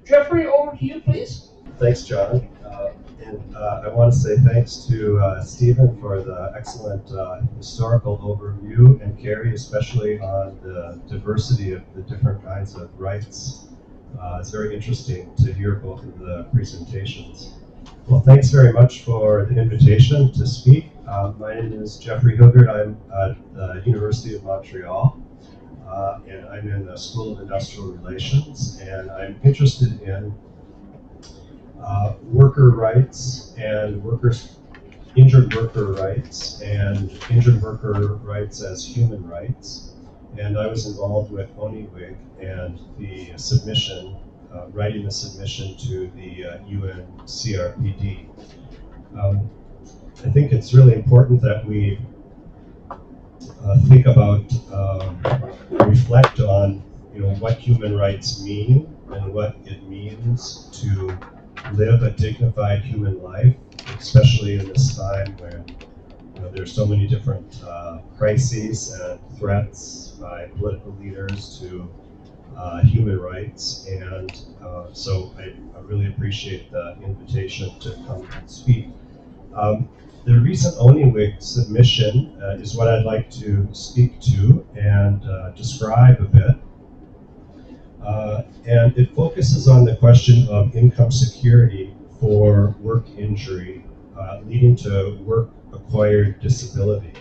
Jeffrey, over to you, please. Thanks, John. I want to say thanks to Stephen for the excellent historical overview, and Carrie especially on the diversity of the different kinds of rights. It's very interesting to hear both of the presentations. Well, thanks very much for the invitation to speak. My name is Jeffrey Hilgert. I'm at the University of Montreal, and I'm in the School of Industrial Relations, and I'm interested in worker rights and injured worker rights and injured worker rights as human rights. And I was involved with ONIWIG and the submission, writing the submission to the UN CRPD. I think it's really important that we think about, reflect on, what human rights mean and what it means to live a dignified human life, especially in this time when there's so many different crises and threats by political leaders to human rights. And so I really appreciate the invitation to come and speak. The recent ONIWIG submission is what I'd like to speak to and describe a bit. And it focuses on the question of income security for work injury leading to work-acquired disability.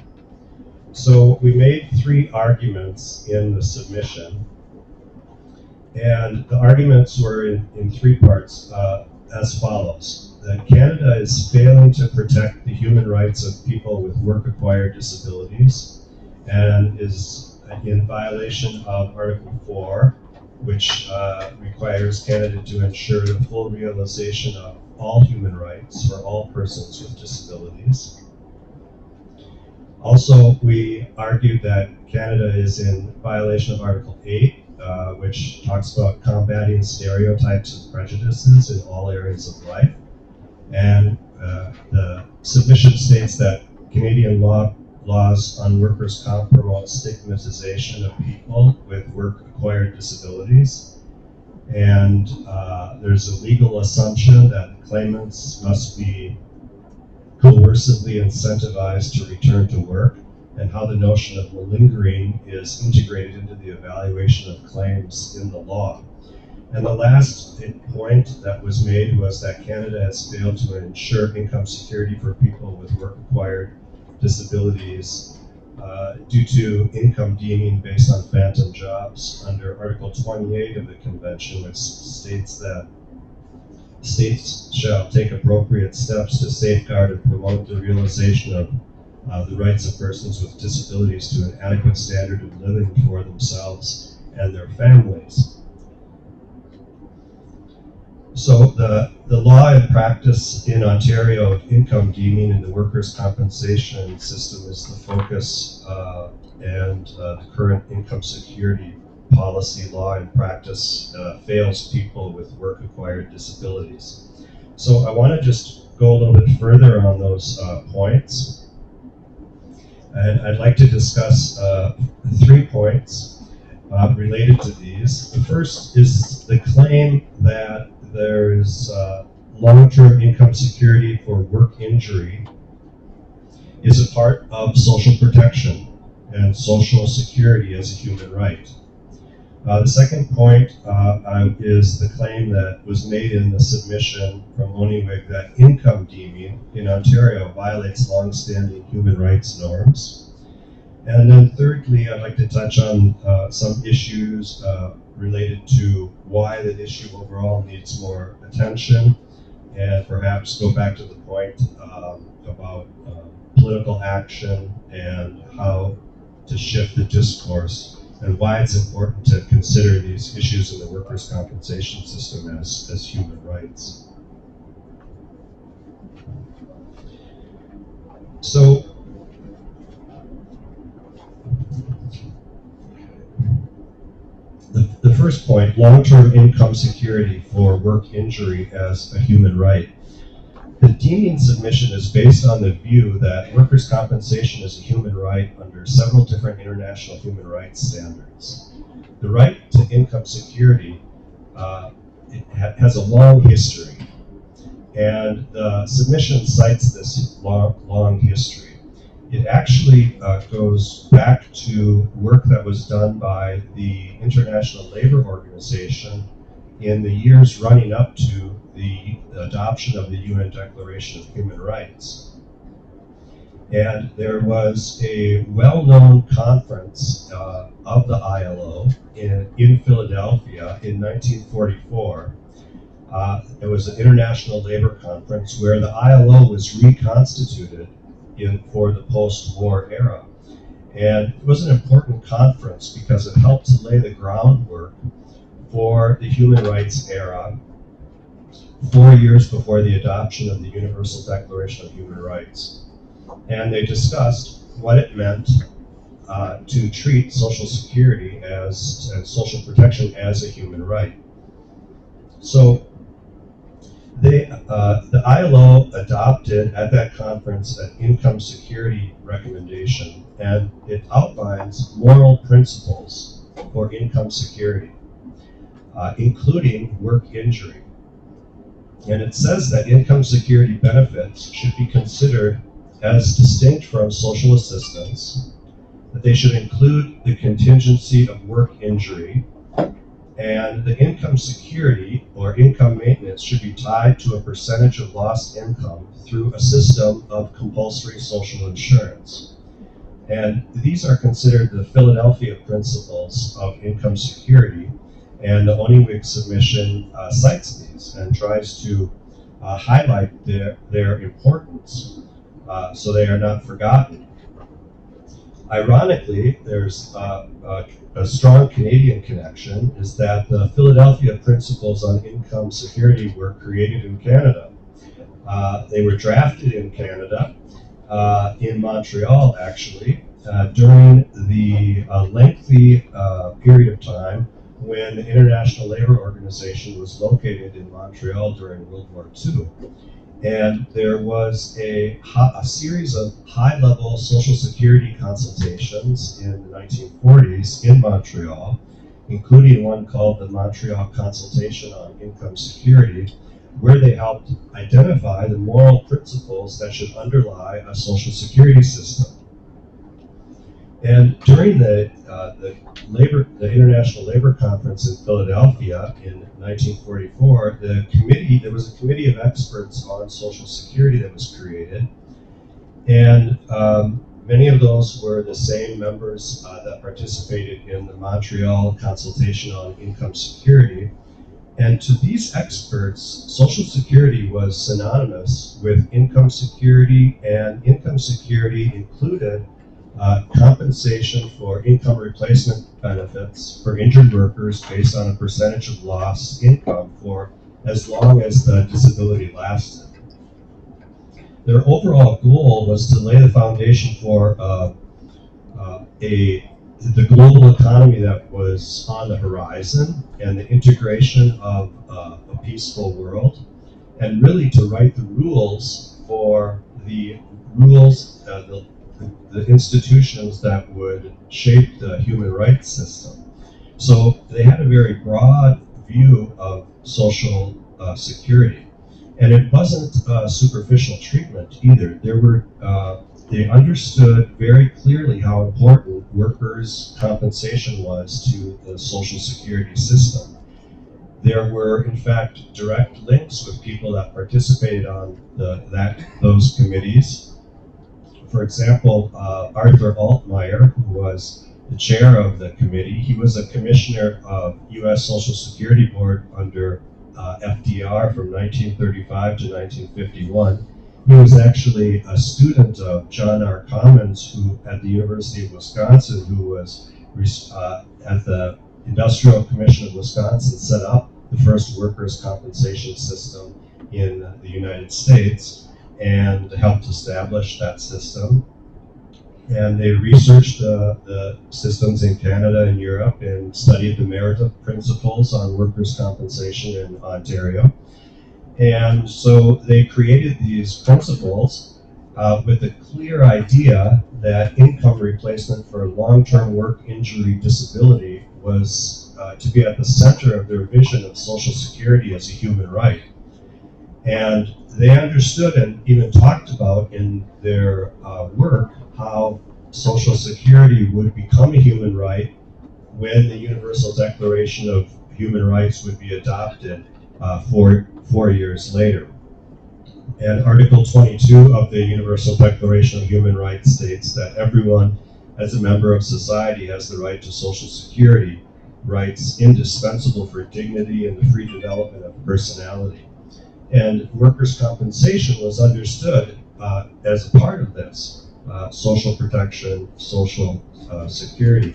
So we made 3 arguments in the submission, and the arguments were in 3 parts as follows. That Canada is failing to protect the human rights of people with work-acquired disabilities and is in violation of Article 4, which requires Canada to ensure the full realization of all human rights for all persons with disabilities. Also, we argued that Canada is in violation of Article 8, which talks about combating stereotypes and prejudices in all areas of life. And the submission states that Canadian laws on workers' comp promote stigmatization of people with work-acquired disabilities. And there's a legal assumption that claimants must be coercively incentivized to return to work, and how the notion of malingering is integrated into the evaluation of claims in the law. And the last point that was made was that Canada has failed to ensure income security for people with work-acquired disabilities due to income deeming based on phantom jobs under Article 28 of the Convention, which states that states shall take appropriate steps to safeguard and promote the realization of the rights of persons with disabilities to an adequate standard of living for themselves and their families. So the law and practice in Ontario of income deeming in the workers' compensation system is the focus, and the current income security policy, law and practice fails people with work-acquired disabilities. So I want to just go a little bit further on those points. And I'd like to discuss 3 points related to these. The first is the claim that there is long-term income security for work injury is a part of social protection and social security as a human right. The second point is the claim that was made in the submission from ONIWIG that income deeming in Ontario violates long-standing human rights norms. And then thirdly, I'd like to touch on some issues related to why the issue overall needs more attention, and perhaps go back to the point about political action and how to shift the discourse, and why it's important to consider these issues in the workers' compensation system as human rights. So, the first point, long-term income security for work injury as a human right. The deeming submission is based on the view that workers' compensation is a human right under several different international human rights standards. The right to income security has a long history, and the submission cites this long history. It actually goes back to work that was done by the International Labor Organization in the years running up to the adoption of the UN Declaration of Human Rights. And there was a well-known conference of the ILO in Philadelphia in 1944. It was an international labor conference where the ILO was reconstituted for the post-war era. And it was an important conference because it helped to lay the groundwork for the human rights era 4 years before the adoption of the Universal Declaration of Human Rights. And they discussed what it meant to treat Social Security and social protection as a human right. So the ILO adopted at that conference an income security recommendation, and it outlines moral principles for income security, including work injury. And it says that income security benefits should be considered as distinct from social assistance, that they should include the contingency of work injury, and the income security or income maintenance should be tied to a percentage of lost income through a system of compulsory social insurance. And these are considered the Philadelphia principles of income security, and the ONIWIG submission cites these and tries to highlight their importance so they are not forgotten. Ironically, there's a strong Canadian connection, is that the Philadelphia Principles on Income Security were created in Canada. They were drafted in Canada, in Montreal actually, during the lengthy period of time when the International Labor Organization was located in Montreal during World War II. And there was a series of high-level Social Security consultations in the 1940s in Montreal, including one called the Montreal Consultation on Income Security, where they helped identify the moral principles that should underlie a Social Security system. And during the International Labor Conference in Philadelphia in 1944, there was a committee of experts on Social Security that was created, and many of those were the same members that participated in the Montreal Consultation on Income Security. And to these experts, Social Security was synonymous with income security, and income security included compensation for income replacement benefits for injured workers based on a percentage of lost income for as long as the disability lasted. Their overall goal was to lay the foundation for the global economy that was on the horizon and the integration of a peaceful world, and really to write the rules for the institutions that would shape the human rights system. So they had a very broad view of social security, and it wasn't superficial treatment either. They understood very clearly how important workers' compensation was to the social security system. There were, in fact, direct links with people that participated on those committees. For example, Arthur Altmeyer, who was the chair of the committee, he was a commissioner of U.S. Social Security Board under FDR from 1935 to 1951. He was actually a student of John R. Commons, who at the University of Wisconsin, who was at the Industrial Commission of Wisconsin, set up the first workers' compensation system in the United States and helped establish that system. And they researched the systems in Canada and Europe and studied the merit principles on workers' compensation in Ontario. And so they created these principles with a clear idea that income replacement for long-term work injury disability was to be at the center of their vision of Social Security as a human right. And they understood and even talked about in their work how Social Security would become a human right when the Universal Declaration of Human Rights would be adopted 4 years later. And Article 22 of the Universal Declaration of Human Rights states that everyone, as a member of society, has the right to Social Security, rights indispensable for dignity and the free development of personality. And workers' compensation was understood as a part of this, social protection, social security.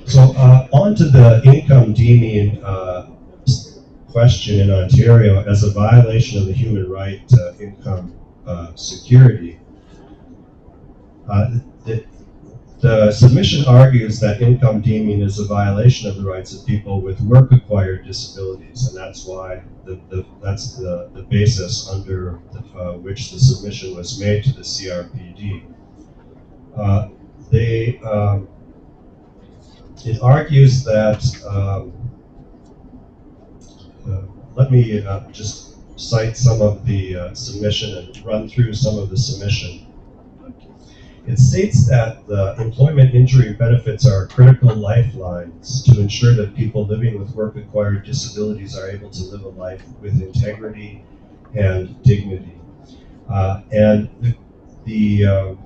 So on to the income deeming question in Ontario as a violation of the human right to income security. The submission argues that income deeming is a violation of the rights of people with work-acquired disabilities, and that's why that's the basis under which the submission was made to the CRPD. It argues that let me just cite some of the submission and run through some of the submission. It states that the employment injury benefits are critical lifelines to ensure that people living with work-acquired disabilities are able to live a life with integrity and dignity. And the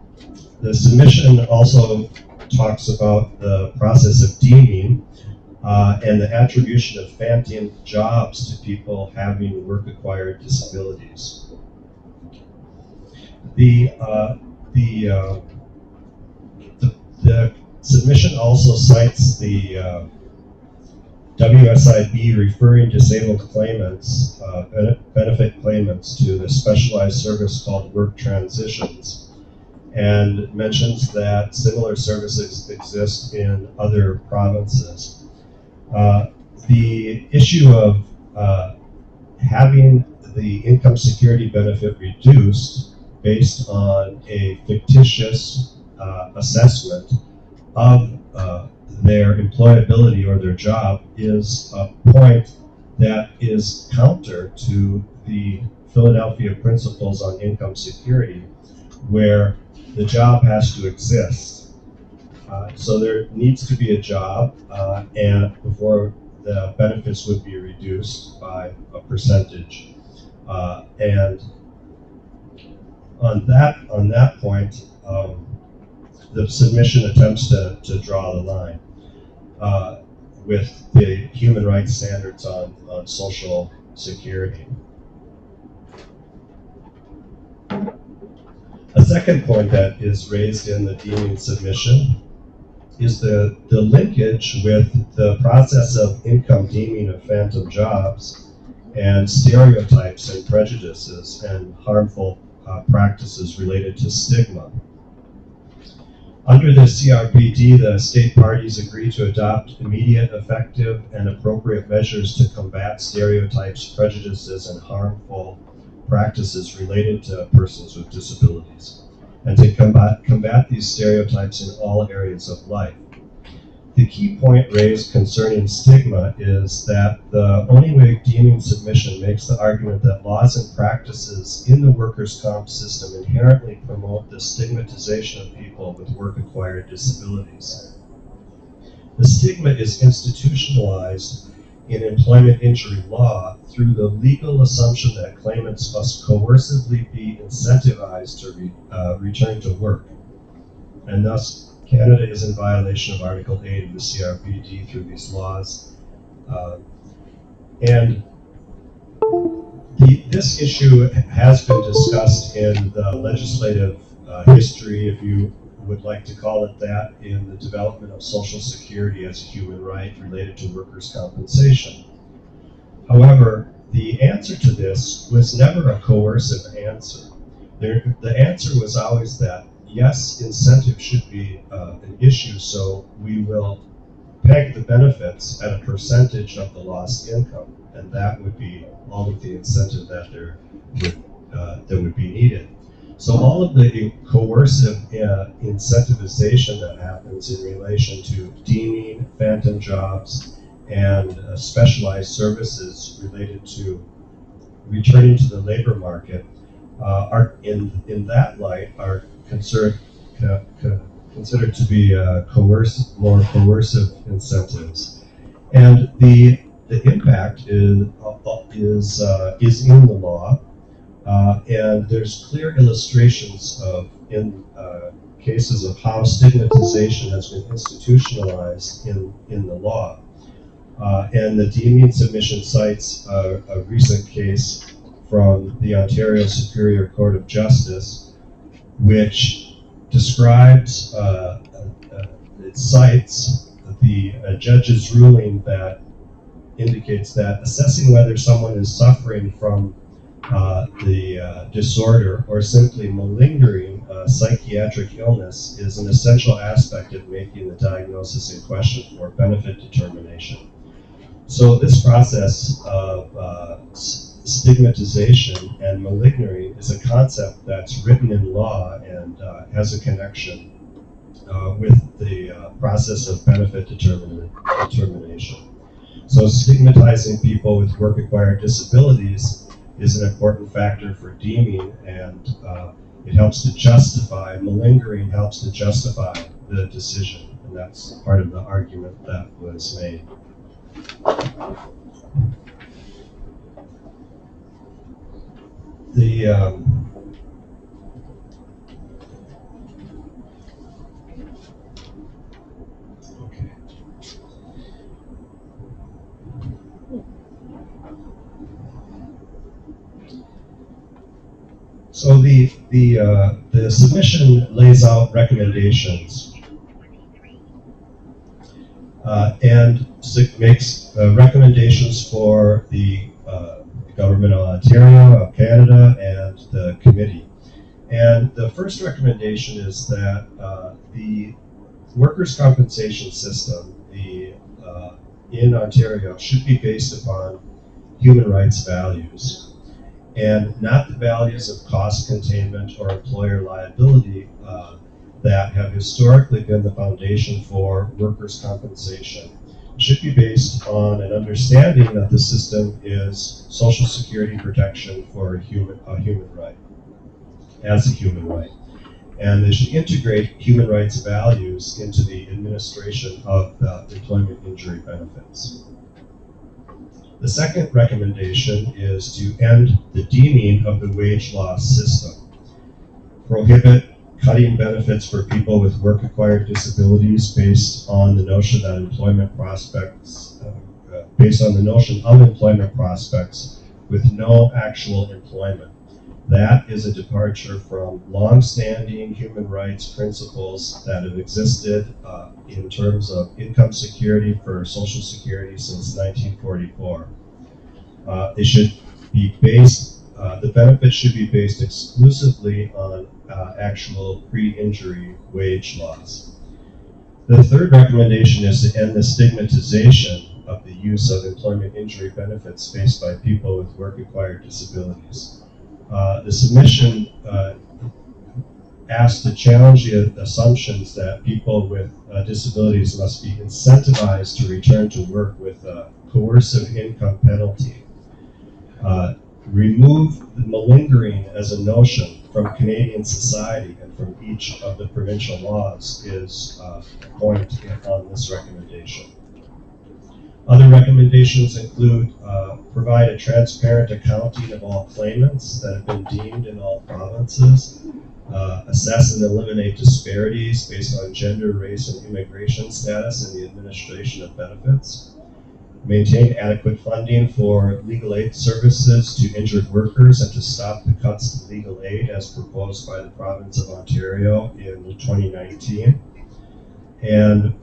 submission also talks about the process of deeming and the attribution of phantom jobs to people having work-acquired disabilities. The submission also cites the WSIB referring disabled claimants, benefit claimants, to the specialized service called work transitions, and mentions that similar services exist in other provinces. The issue of having the income security benefit reduced based on a fictitious assessment of their employability or their job is a point that is counter to the Philadelphia Principles on Income Security, where the job has to exist. So there needs to be a job, and before the benefits would be reduced by a percentage. And on that point, the submission attempts to draw the line with the human rights standards on Social Security. A second point that is raised in the deeming submission is the linkage with the process of income deeming of phantom jobs and stereotypes and prejudices and harmful practices related to stigma. Under the CRPD, the state parties agree to adopt immediate, effective, and appropriate measures to combat stereotypes, prejudices, and harmful practices related to persons with disabilities, and to combat these stereotypes in all areas of life. The key point raised concerning stigma is that the only way deeming submission makes the argument that laws and practices in the workers' comp system inherently promote the stigmatization of people with work-acquired disabilities. The stigma is institutionalized in employment injury law through the legal assumption that claimants must coercively be incentivized to return to work, and thus Canada is in violation of Article 8 of the CRPD through these laws. And this issue has been discussed in the legislative history, if you would like to call it that, in the development of Social Security as a human right related to workers' compensation. However, the answer to this was never a coercive answer. The answer was always that, yes, incentive should be an issue, so we will peg the benefits at a percentage of the lost income, and that would be all of the incentive that there would be needed. So all of the coercive incentivization that happens in relation to deeming, phantom jobs, and specialized services related to returning to the labor market are in that light are considered to be more coercive incentives, and the impact is in the law, and there's clear illustrations of in cases of how stigmatization has been institutionalized in the law. And the deeming submission cites a recent case from the Ontario Superior Court of Justice, which describes, it cites the judge's ruling that indicates that assessing whether someone is suffering from the disorder or simply malingering psychiatric illness is an essential aspect of making the diagnosis in question for benefit determination. So this process of stigmatization and malingering is a concept that's written in law and has a connection with the process of benefit determination. So stigmatizing people with work-acquired disabilities is an important factor for deeming, and it helps to justify, malingering helps to justify the decision, and that's part of the argument that was made. The okay. So the submission lays out recommendations and makes recommendations for the government of Ontario, of Canada, and the committee. And the first recommendation is that the workers' compensation system, in Ontario, should be based upon human rights values, and not the values of cost containment or employer liability that have historically been the foundation for workers' compensation. It should be based on an understanding that the system is Social Security protection for a human right, as a human right. And they should integrate human rights values into the administration of employment injury benefits. The second recommendation is to end the deeming of the wage loss system, prohibit cutting benefits for people with work-acquired disabilities based on the notion that employment prospects, based on the notion of employment prospects with no actual employment. That is a departure from long-standing human rights principles that have existed in terms of income security for Social Security since 1944. They should be based, the benefits should be based exclusively on actual pre-injury wage loss. The third recommendation is to end the stigmatization of the use of employment injury benefits faced by people with work-acquired disabilities. The submission asked to challenge the assumptions that people with disabilities must be incentivized to return to work with a coercive income penalty. Remove the malingering as a notion from Canadian society and from each of the provincial laws is a point on this recommendation. Other recommendations include provide a transparent accounting of all claimants that have been deemed in all provinces, assess and eliminate disparities based on gender, race, and immigration status in the administration of benefits, maintain adequate funding for legal aid services to injured workers, and to stop the cuts to legal aid as proposed by the province of Ontario in 2019. And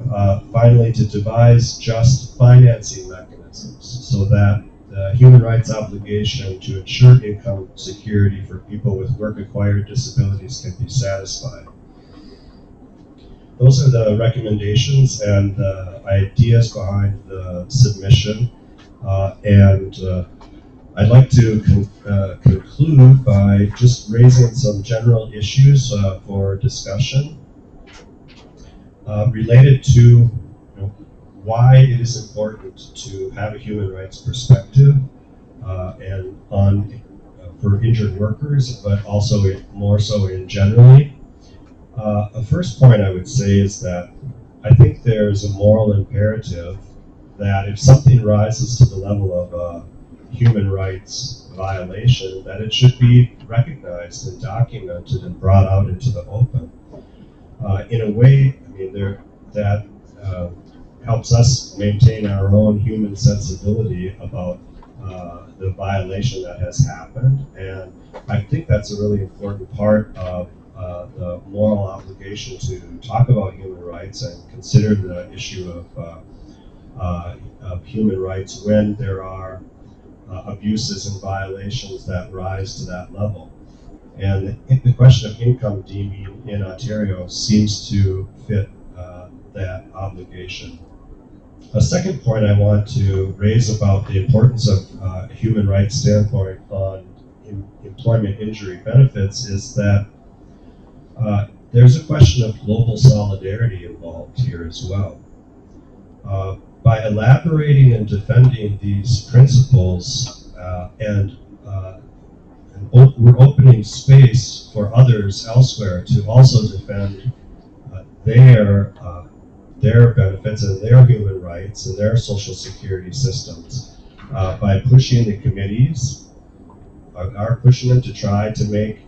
finally, to devise just financing mechanisms so that the human rights obligation to ensure income security for people with work-acquired disabilities can be satisfied. Those are the recommendations and the ideas behind the submission. I'd like to conclude by just raising some general issues for discussion related to why it is important to have a human rights perspective and on for injured workers, but also more so in generally. A first point I would say is that I think there's a moral imperative that if something rises to the level of a human rights violation, that it should be recognized and documented and brought out into the open. In a way, I mean, that uh, helps us maintain our own human sensibility about the violation that has happened, and I think that's a really important part of the moral obligation to talk about human rights and consider the issue of human rights when there are abuses and violations that rise to that level. And the question of income deeming in Ontario seems to fit that obligation. A second point I want to raise about the importance of a human rights standpoint on employment injury benefits is that there's a question of global solidarity involved here as well. By elaborating and defending these principles we're opening space for others elsewhere to also defend their benefits and their human rights and their social security systems by pushing the committees, are pushing them to try to make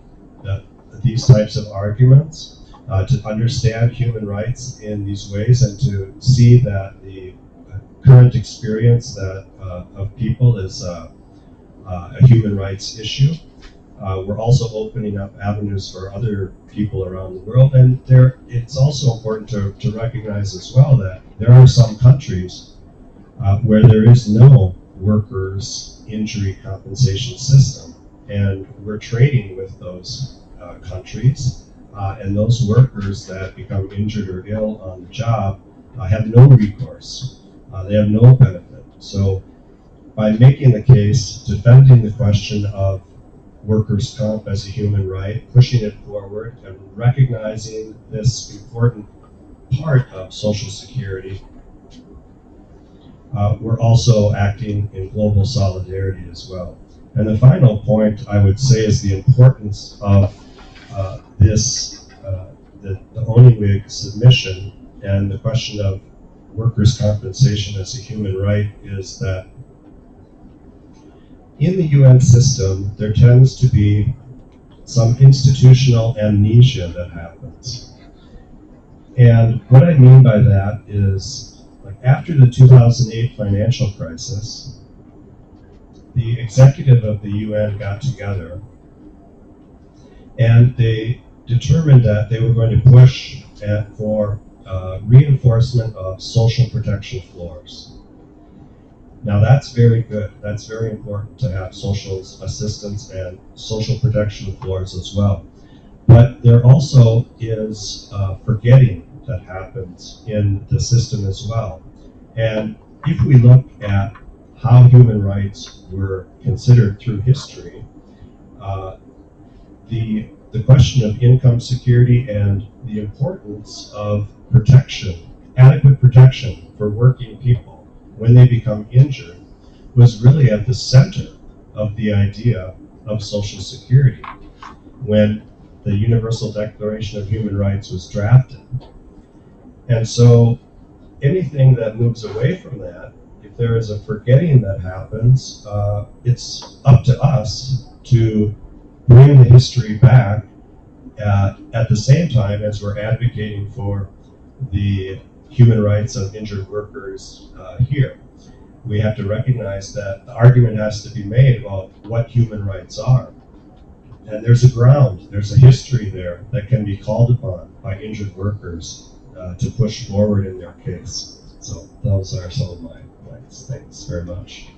these types of arguments, to understand human rights in these ways, and to see that the current experience of people is a human rights issue. We're also opening up avenues for other people around the world, and it's also important to recognize as well that there are some countries where there is no workers' injury compensation system, and we're trading with those countries, and those workers that become injured or ill on the job have no recourse. They have no benefit. So by making the case, defending the question of workers' comp as a human right, pushing it forward, and recognizing this important part of Social Security, we're also acting in global solidarity as well. And the final point I would say is the importance of the ONIWIG submission and the question of workers' compensation as a human right is that in the UN system, there tends to be some institutional amnesia that happens. And what I mean by that is, like after the 2008 financial crisis, the executive of the UN got together and they determined that they were going to push for reinforcement of social protection floors. Now that's very good. That's very important to have social assistance and social protection floors as well. But there also is forgetting that happens in the system as well. And if we look at how human rights were considered through history, uh, the question of income security and the importance of protection, adequate protection for working people when they become injured, was really at the center of the idea of Social Security when the Universal Declaration of Human Rights was drafted. And so anything that moves away from that, if there is a forgetting that happens, it's up to us to bring the history back at the same time as we're advocating for the human rights of injured workers here. We have to recognize that the argument has to be made about what human rights are. And there's a ground, there's a history there that can be called upon by injured workers to push forward in their case. So those are some of my points. Thanks very much.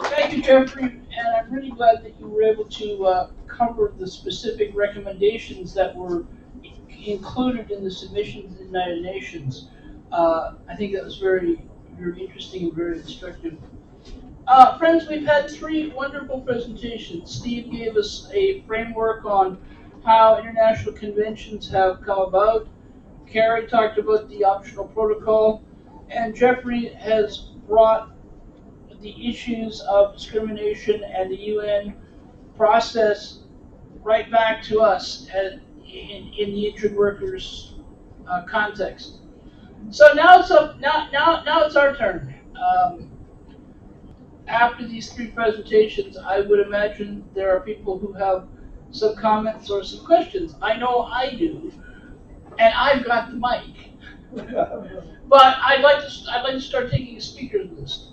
Thank you, Jeffrey, and I'm really glad that you were able to cover the specific recommendations that were included in the submission to the United Nations. I think that was very, very interesting and very instructive. Friends, we've had three wonderful presentations. Steve gave us a framework on how international conventions have come about. Carrie talked about the optional protocol, and Jeffrey has brought the issues of discrimination and the UN process right back to us in the injured workers context. So now it's up. Now it's our turn. After these three presentations, I would imagine there are people who have some comments or some questions. I know I do, and I've got the mic. But I'd like to start taking a speakers list.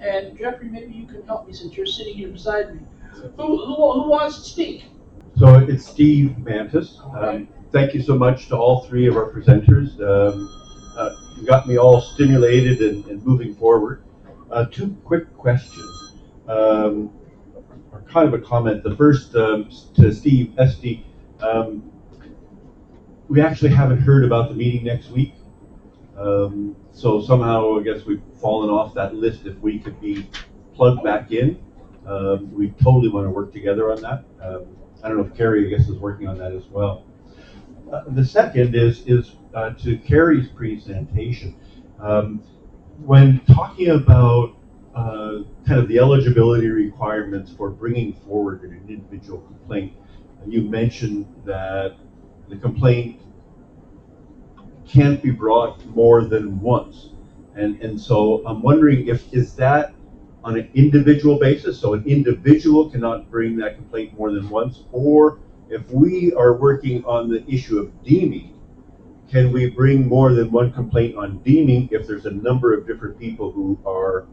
And Jeffrey, maybe you can help me since you're sitting here beside me. Who wants to speak? So it's Steve Mantis. Thank you so much to all three of our presenters. You got me all stimulated and moving forward. Two quick questions, or kind of a comment. The first to Steve Esty. We actually haven't heard about the meeting next week. So somehow I guess we've fallen off that list. If we could be plugged back in, we totally want to work together on that. I don't know if Carrie, I guess, is working on that as well. The second is to Carrie's presentation. When talking about kind of the eligibility requirements for bringing forward an individual complaint, you mentioned that the complaint can't be brought more than once. And so I'm wondering is that on an individual basis, so an individual cannot bring that complaint more than once, or if we are working on the issue of deeming, can we bring more than one complaint on deeming if there's a number of different people who are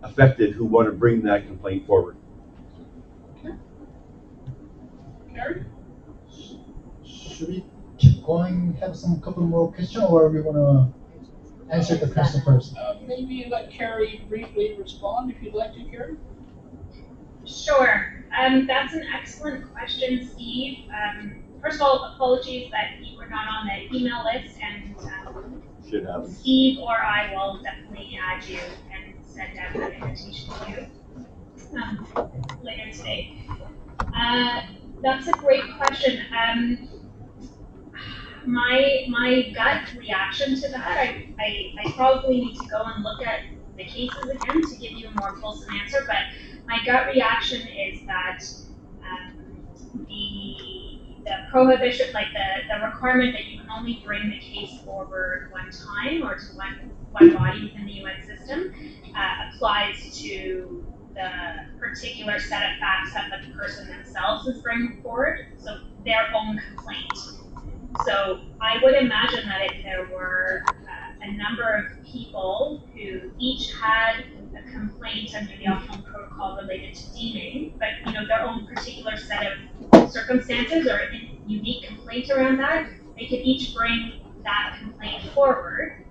affected who want to bring that complaint forward? Okay. Carrie? Should we keep going, have some couple more questions, or we want to answer the question first? Maybe let Carrie briefly respond if you'd like to, Carrie. Sure. That's an excellent question, Steve. First of all, apologies that you were not on the email list, and Should happen. Steve or I will definitely add you and send out an invitation to you later today. That's a great question. My gut reaction to that, I probably need to go and look at the cases again to give you a more fulsome answer, but my gut reaction is that the prohibition, like the requirement that you can only bring the case forward one time or to one body within the UN system applies to the particular set of facts that the person themselves is bringing forward, so their own complaint. So I would imagine that if there were a number of people who each had a complaint under the optional protocol related to deeming, but their own particular set of circumstances or a unique complaint around that, they could each bring that complaint forward.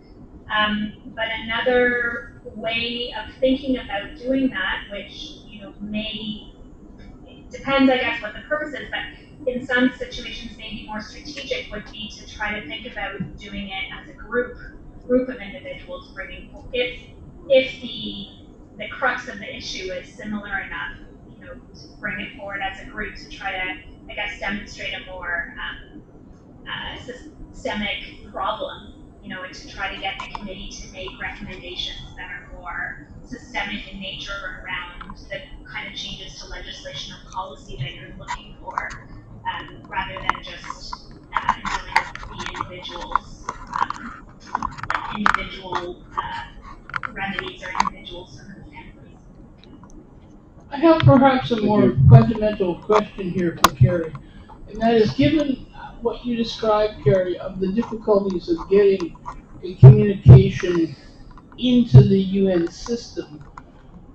But another way of thinking about doing that, which it depends, I guess, what the purpose is, but in some situations maybe more strategic would be to try to think about doing it as a group of individuals bringing forward, if the crux of the issue is similar enough, to bring it forward as a group to try to, I guess, demonstrate a more systemic problem, and to try to get the committee to make recommendations that are more systemic in nature around the kind of changes to legislation or policy that you're looking for, rather than just dealing with the individual remedies or individual circumstances. I have perhaps a more fundamental question here for Carrie, and that is, given what you described, Carrie, of the difficulties of getting a communication into the UN system,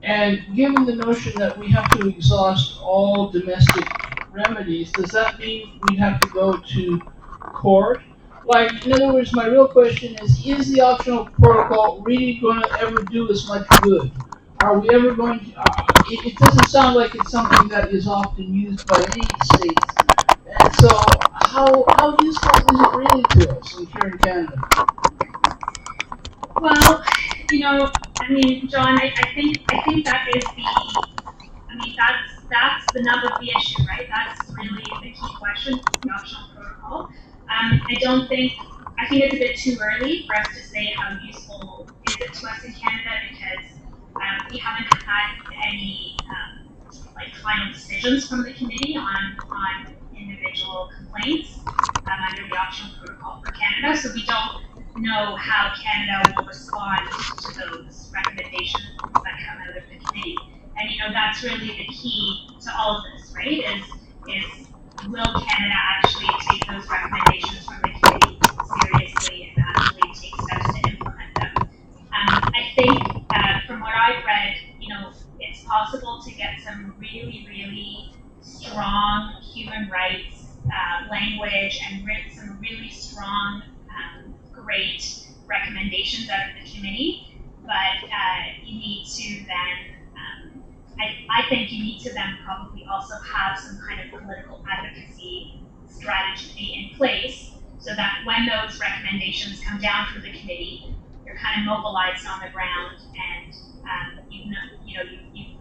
and given the notion that we have to exhaust all domestic remedies, does that mean we have to go to court? Like, in other words, my real question is the optional protocol really going to ever do us much good? Are we ever going to, it doesn't sound like it's something that is often used by any states. And so, how useful is it really to us here in Canada? Well, you know, I mean, John, I think that is that's the nub of the issue, right? That's really the key question, the optional protocol. I don't think, I think it's a bit too early for us to say how useful is it to us in Canada because we haven't had any like final decisions from the committee on individual complaints under the optional protocol for Canada. So we don't know how Canada will respond to those recommendations that come out of the committee. And you know that's really the key to all of this, right? Is will Canada actually take those recommendations from the committee seriously and actually take steps to implement them? I think from what I've read, you know, it's possible to get some really, really strong human rights language and some really strong, great recommendations out of the committee. But you need to then, I think you need to then probably also have some kind of political advocacy strategy in place so that when those recommendations come down from the committee, you're kind of mobilized on the ground and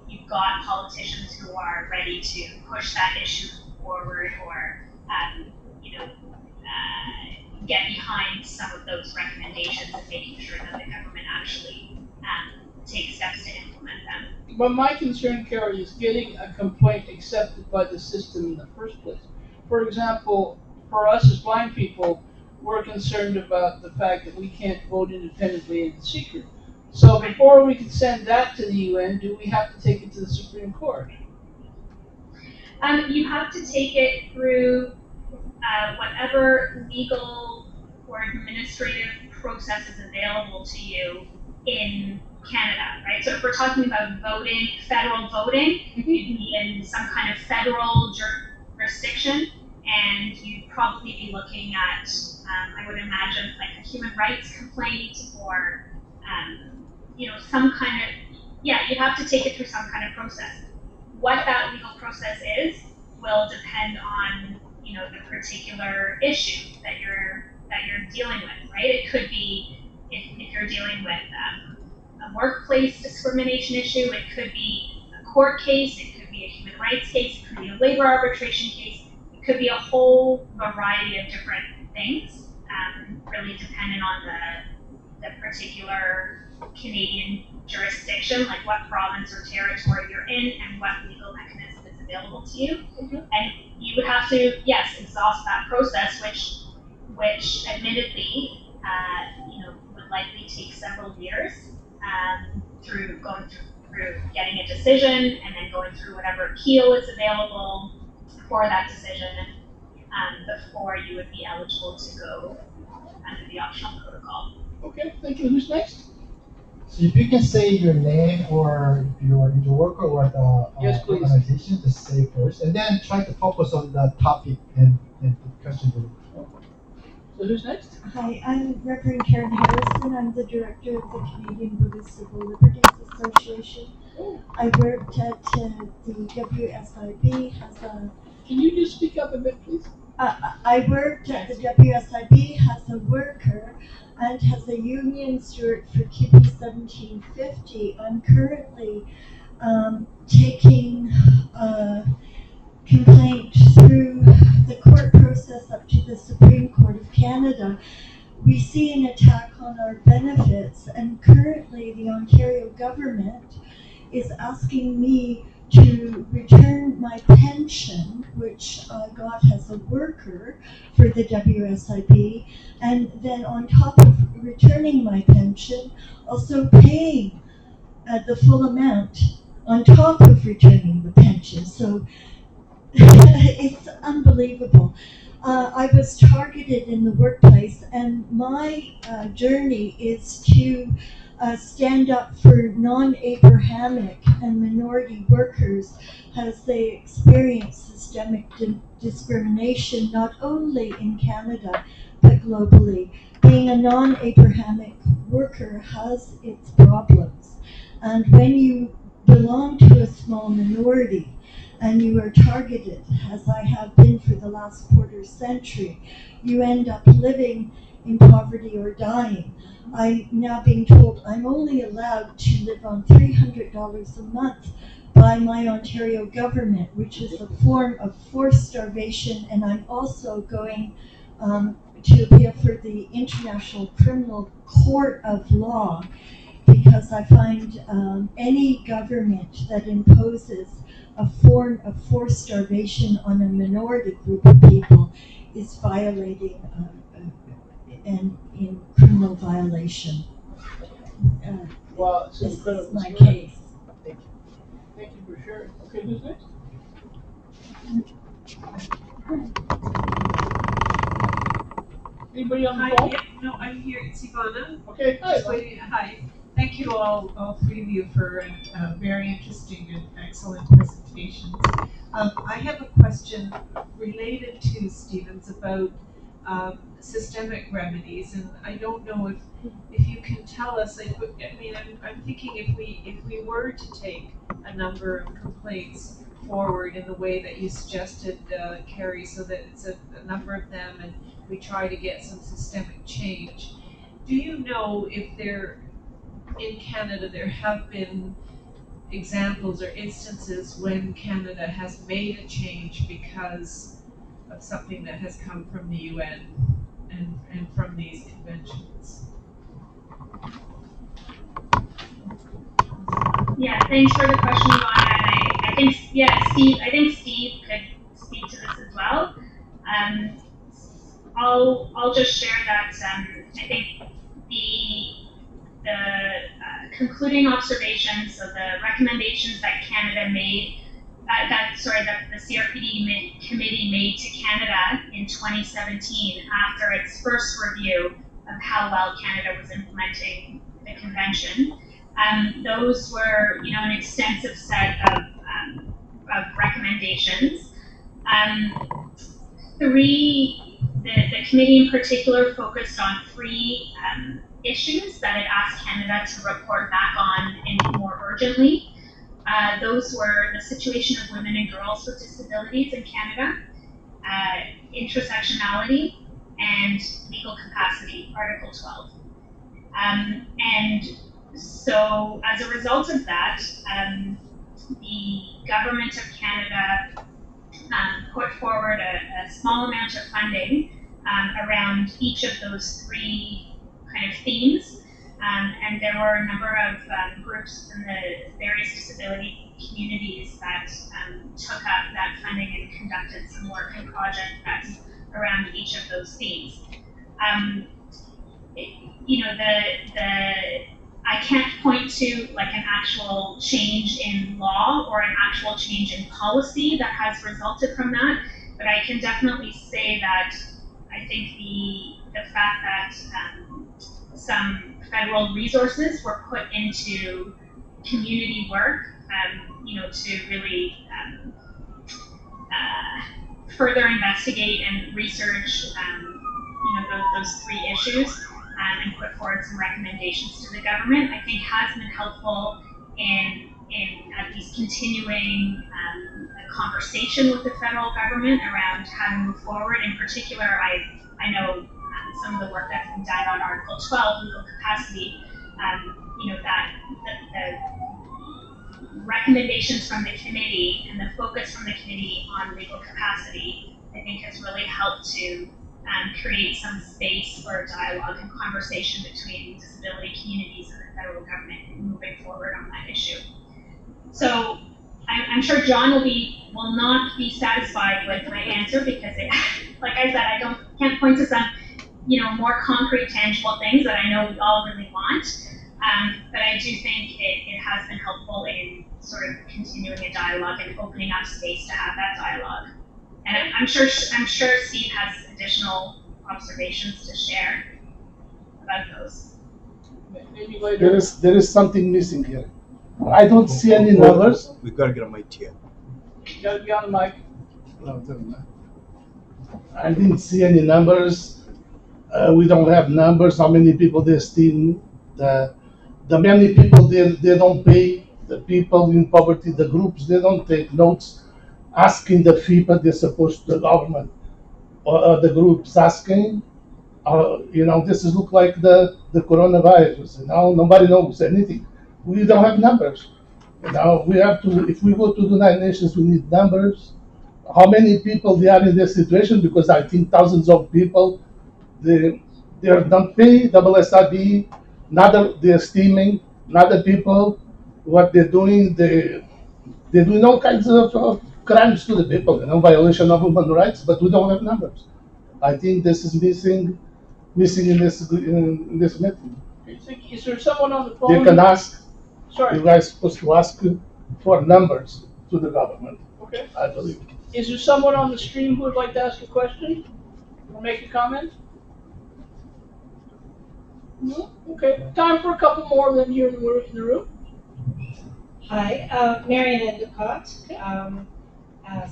you've got politicians who are ready to push that issue forward or get behind some of those recommendations and making sure that the government actually takes steps to implement them. But my concern, Carrie, is getting a complaint accepted by the system in the first place. For example, for us as blind people, we're concerned about the fact that we can't vote independently in secret. So before we can send that to the UN, do we have to take it to the Supreme Court? You have to take it through whatever legal or administrative process is available to you in Canada, right? So if we're talking about voting, federal voting, you'd be in some kind of federal jurisdiction, and you'd probably be looking at, I would imagine, like a human rights complaint or, some kind of, yeah, you have to take it through some kind of process. What that legal process is will depend on the particular issue that you're dealing with, right? It could be if you're dealing with a workplace discrimination issue, it could be a court case, it could be a human rights case, it could be a labor arbitration case, it could be a whole variety of different things, really dependent on the particular Canadian jurisdiction, like what province or territory you're in and what legal mechanism is available to you. And you would have to, yes, exhaust that process, which admittedly, would likely take several years through going through getting a decision and then going through whatever appeal is available for that decision before you would be eligible to go under the optional protocol. Okay, thank you. Who's next? So if you can say your name or if you are in the worker or the Yes, please. organization, just say first, and then try to focus on the topic and the question. So who's next? Hi, I'm Reverend Karen Harrison. I'm the director of the Canadian Buddhist Civil Liberties Association. I worked at the WSIB as a. Can you just speak up a bit, please? I worked at the WSIB as a worker and as a union steward for QP 1750. I'm currently taking a complaint through the court process up to the Supreme Court of Canada. We see an attack on our benefits, and currently the Ontario government is asking me to return my pension, which I got as a worker for the WSIB, and then on top of returning my pension, also paying the full amount on top of returning the pension. So it's unbelievable. I was targeted in the workplace, and my journey is to stand up for non-Abrahamic and minority workers as they experience systemic discrimination, not only in Canada, but globally. Being a non-Abrahamic worker has its problems. And when you belong to a small minority, and you are targeted, as I have been for the last quarter century, you end up living in poverty or dying. I'm now being told I'm only allowed to live on $300 a month by my Ontario government, which is a form of forced starvation, and I'm also going to appeal for the International Criminal Court of Law because I find any government that imposes a form of forced starvation on a minority group of people is violating and in criminal violation. Well, it's This incredible. is my It's very- case. Thank you for sharing. Okay, who's next? Anybody on the Hi, phone? yeah, no, I'm here, it's Ivana. Okay, hi. Just waiting, hi. Thank you all three of you for very interesting and excellent presentations. I have a question related to Stevens about systemic remedies, and I don't know if you can tell us. I mean, I'm thinking if we were to take a number of complaints forward in the way that you suggested, Carrie, so that it's a number of them, and we try to get some systemic change. Do you know if there, in Canada, there have been examples or instances when Canada has made a change because of something that has come from the UN and from these conventions? Yeah, thanks for the question, Ivana. I think, yeah, Steve, I think Steve could speak to this as well. Um, I'll just share that I think the concluding observations, so the recommendations that Canada made, that the CRPD committee made to Canada in 2017 after its first review of how well Canada was implementing the convention. Those were, an extensive set of recommendations. The committee in particular focused on three issues that it asked Canada to report back on more urgently. Those were the situation of women and girls with disabilities in Canada, intersectionality, and legal capacity, Article 12. And so, as a result of that, the Government of Canada put forward a small amount of funding around each of those three kind of themes. And there were a number of groups in the various disability communities that took up that funding and conducted some work and projects around each of those themes. I can't point to like an actual change in law or an actual change in policy that has resulted from that, but I can definitely say that I think the fact that some federal resources were put into community work, to really further investigate and research, those three issues and put forward some recommendations to the government, I think has been helpful in at least continuing a conversation with the federal government around how to move forward. In particular, I know some of the work that's been done on Article 12, legal capacity, that the recommendations from the committee and the focus from the committee on legal capacity, I think has really helped to create some space for dialogue and conversation between disability communities and the federal government moving forward on that issue. So I'm sure John will not be satisfied with my answer because like I said, can't point to some more concrete, tangible things that I know we all really want. But I do think it has been helpful in sort of continuing a dialogue and opening up space to have that dialogue. And I'm sure Steve has additional observations to share about those. Maybe later. There is something missing here. I don't see any numbers. We gotta get a mic here. You gotta be on the mic. No, I didn't see any numbers. We don't have numbers. How many people they still the many people they don't pay. The people in poverty, the groups they don't take notes, asking the fee, but they're supposed to the government or the groups asking. This is look like the coronavirus. Nobody knows anything. We don't have numbers. We have to. If we go to the United Nations, we need numbers. How many people they are in this situation? Because I think thousands of people they they're not pay WSIB, not they're steaming, not the people. What they're doing, they're doing all kinds of crimes to the people, violation of human rights, but we don't have numbers. I think this is missing in this meeting. Is there someone on the They phone? can ask. Sorry. You guys supposed to ask for numbers to the government. Okay. I believe. Is there someone on the stream who would like to ask a question or make a comment? No? Okay. Time for a couple more than here in the room. Hi, Marion Endicott.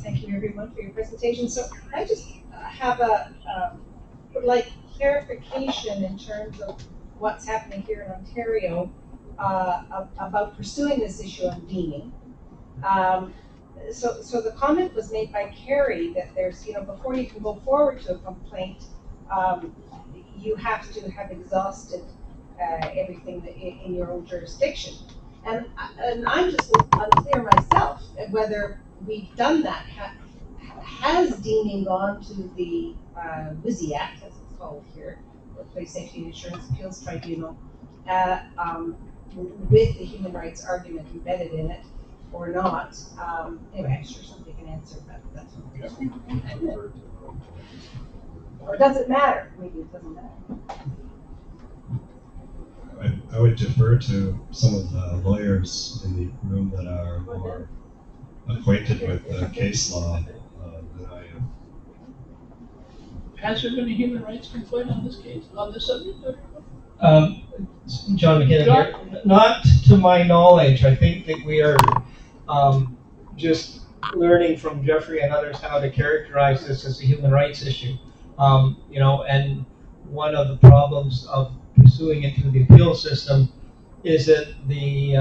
Thank you everyone for your presentation. So I just have like clarification in terms of what's happening here in Ontario about pursuing this issue on deeming. So the comment was made by Carrie that there's, before you can go forward to a complaint, you have to have exhausted everything in your own jurisdiction. And I'm just unclear myself whether we've done that. Has deeming gone to the WSIA Act, as it's called here, Workplace Safety and Insurance Appeals Tribunal, with the human rights argument embedded in it, or not? Anyway, I'm sure somebody can answer that. That's what or does it matter? Maybe it doesn't matter. I would defer to some of the lawyers in the room that are more acquainted with the case law than I am. Has there been a human rights complaint on this case, on this subject? John McKinnon here. Not to my knowledge. I think that we are just learning from Jeffrey and others how to characterize this as a human rights issue. And one of the problems of pursuing it through the appeal system is that the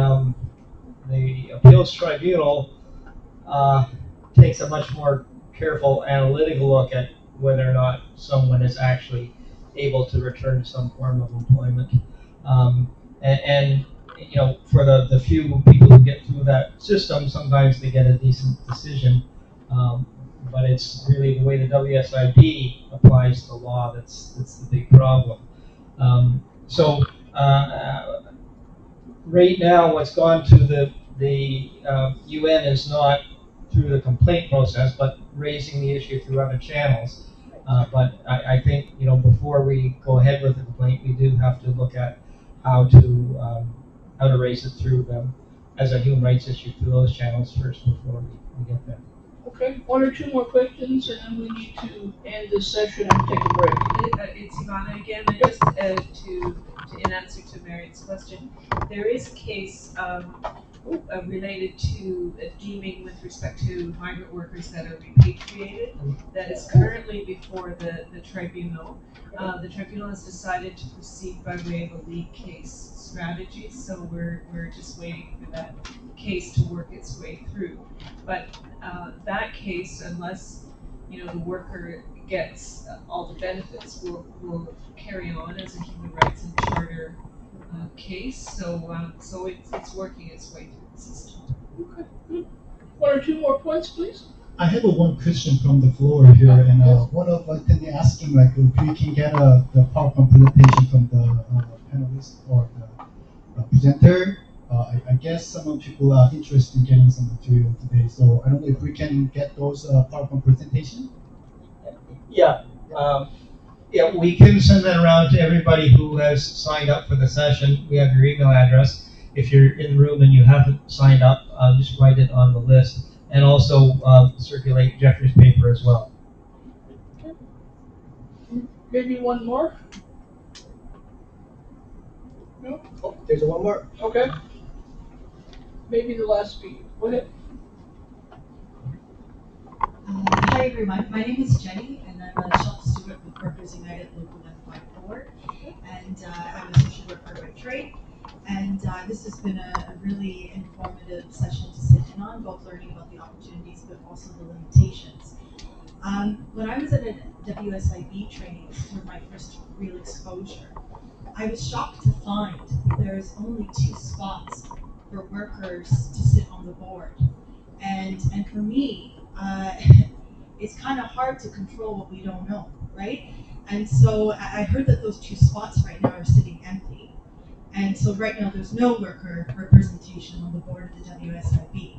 appeals tribunal takes a much more careful analytical look at whether or not someone is actually able to return to some form of employment. And for the few people who get through that system, sometimes they get a decent decision. But it's really the way the WSIB applies the law that's the big problem. So right now, what's gone to the UN is not through the complaint process, but raising the issue through other channels. But I think before we go ahead with the complaint, we do have to look at how to raise it through them as a human rights issue through those channels first before we get there. Okay, one or two more questions, and then we need to end this session and take a break. It's Ivana again, and just in answer to Marion's question, there is a case related to deeming with respect to migrant workers that are repatriated that is currently before the tribunal. The tribunal has decided to proceed by way of a lead case strategy, so we're just waiting for that case to work its way through. But that case, unless the worker gets all the benefits, will carry on as a human rights and charter case. So it's working its way through the system. Okay, good. One or two more points, please. I have one question from the floor here, and one of them asking like if we can get the PowerPoint presentation from the panelist or the presenter. I guess some people are interested in getting some material today, so I don't know if we can get those PowerPoint presentation. Yeah. We can send that around to everybody who has signed up for the session. We have your email address. If you're in the room and you haven't signed up, just write it on the list. And also circulate Jeffrey's paper as well. Okay. Maybe one more? No? Oh, there's one more. Okay. Maybe the last speaker. Go ahead. Hi everyone, my name is Jenny and I'm a shop student with Workers United Local 154 and I'm a social worker by trade, and this has been a really informative session to sit in on, both learning about the opportunities but also the limitations. When I was at a WSIB training, this was my first real exposure. I was shocked to find there's only 2 spots for workers to sit on the board. And for me, it's kind of hard to control what we don't know, right? And so I heard that those 2 spots right now are sitting empty. And so right now there's no worker representation on the board of the WSIB.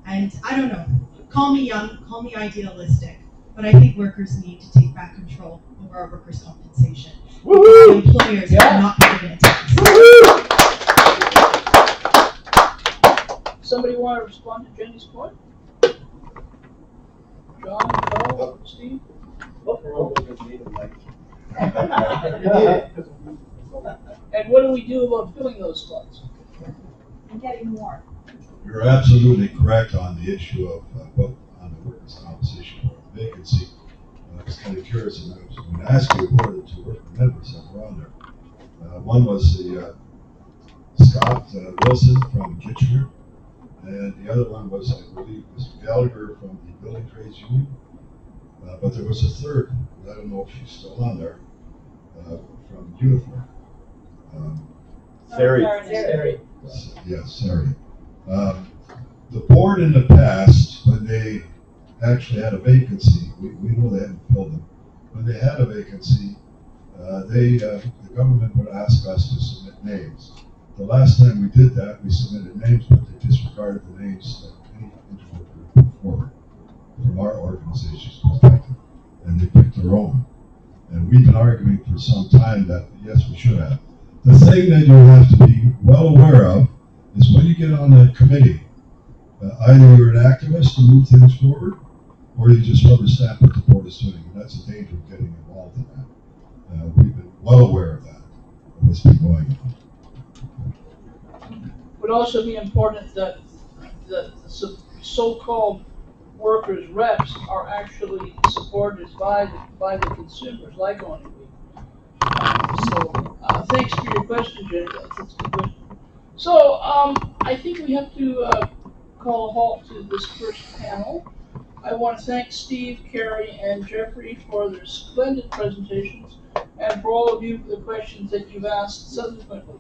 And I don't know, call me young, call me idealistic, but I think workers need to take back control over our workers' compensation. Woohoo! The employers Yeah. are not paying attention. Somebody want to respond to Jenny's point? John, Carl, Steve? And what do we do about filling those spots? And getting more. You're absolutely correct on the issue of on the workers' compensation board vacancy. I was kind of curious, and I was going to ask you who are the 2 worker members that were on there. One was the Scott Wilson from Kitchener, and the other one was, I believe, Mr. Gallagher from the Building Trades Union. But there was a third, and I don't know if she's still on there, from Uniform. Sari. Yes, Sari. The board in the past, when they actually had a vacancy, we know they hadn't filled them. When they had a vacancy, the government would ask us to submit names. The last time we did that, we submitted names, but they disregarded the names that any interlocutor put forward from our organization's perspective, and they picked their own. And we've been arguing for some time that, yes, we should have. The thing that you have to be well aware of is when you get on that committee, either you're an activist to move things forward, or you just rubber stamp what the board is doing, and that's the danger of getting involved in that. We've been well aware of that, of what's been going on. Would also be important that the so-called workers' reps are actually supported by the consumers, like Owning Week. Thanks for your question, Jenny. That's a good question. So, I think we have to call a halt to this first panel. I want to thank Steve, Carrie, and Jeffrey for their splendid presentations, and for all of you for the questions that you've asked subsequently.